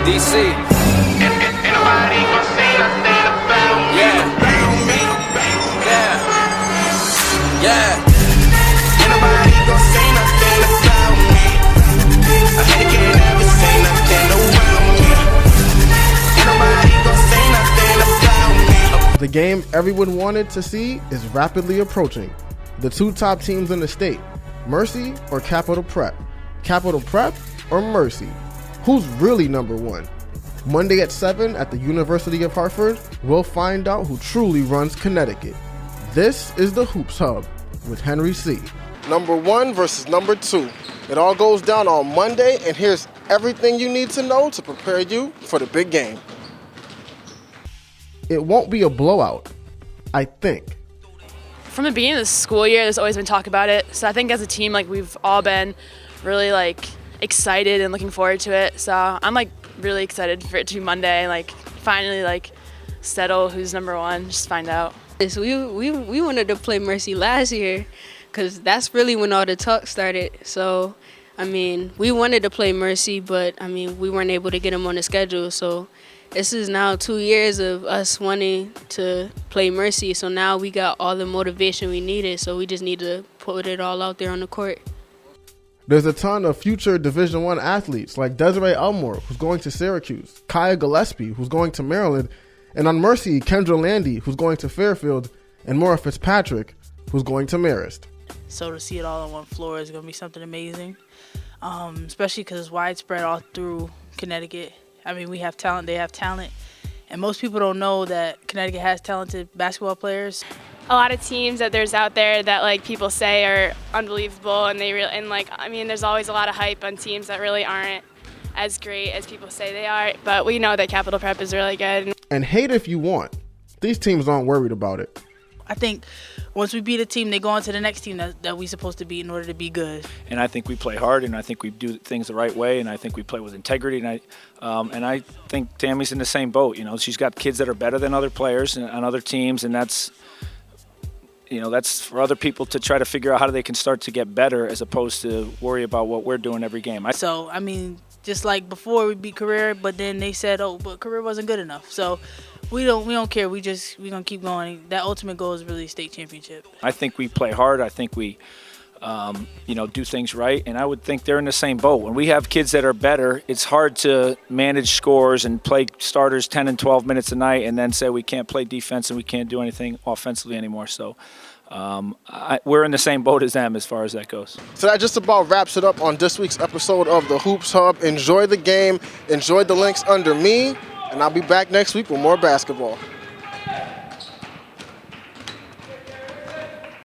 DC. Ain't nobody gon' say nothing about me. Yeah. Ain't nobody gon' say nothing about me. A hater can't ever say nothing around me. Ain't nobody gon' say nothing about me. The game everyone wanted to see is rapidly approaching. The two top teams in the state, Mercy or Capital Prep? Capital Prep or Mercy? Who's really number one? Monday at 7 at the University of Hartford, we'll find out who truly runs Connecticut. This is the Hoops Hub with Henry C. Number 1 versus number 2. It all goes down on Monday, and here's everything you need to know to prepare you for the big game. It won't be a blowout, I think. From the beginning of the school year, there's always been talk about it. So I think as a team, we've all been really excited and looking forward to it. So I'm really excited for it to be Monday. Finally settle who's number one. Just find out. So we wanted to play Mercy last year because that's really when all the talk started. So we wanted to play Mercy, but we weren't able to get them on the schedule. So this is now 2 years of us wanting to play Mercy. So now we got all the motivation we needed. So we just need to put it all out there on the court. There's a ton of future Division I athletes like Desiree Elmore, who's going to Syracuse, Kaya Gillespie, who's going to Maryland, and on Mercy, Kendra Landy, who's going to Fairfield, and Maura Fitzpatrick, who's going to Marist. So to see it all on one floor is going to be something amazing, especially because it's widespread all through Connecticut. We have talent, they have talent, and most people don't know that Connecticut has talented basketball players. A lot of teams that there's out there that people say are unbelievable, and there's always a lot of hype on teams that really aren't as great as people say they are. But we know that Capital Prep is really good. And hate if you want. These teams aren't worried about it. I think once we beat a team, they go on to the next team that we're supposed to beat in order to be good. And I think we play hard, and I think we do things the right way, and I think we play with integrity. And I think Tammy's in the same boat. She's got kids that are better than other players on other teams, and that's for other people to try to figure out how they can start to get better as opposed to worry about what we're doing every game. Just like before we beat Career, but then they said, but Career wasn't good enough. So we don't care. We're gonna keep going. That ultimate goal is really state championship. I think we play hard. I think we do things right, and I would think they're in the same boat. When we have kids that are better, it's hard to manage scores and play starters 10 and 12 minutes a night and then say we can't play defense and we can't do anything offensively anymore. So we're in the same boat as them as far as that goes. So that just about wraps it up on this week's episode of the Hoops Hub. Enjoy the game. Enjoy the links under me, and I'll be back next week with more basketball.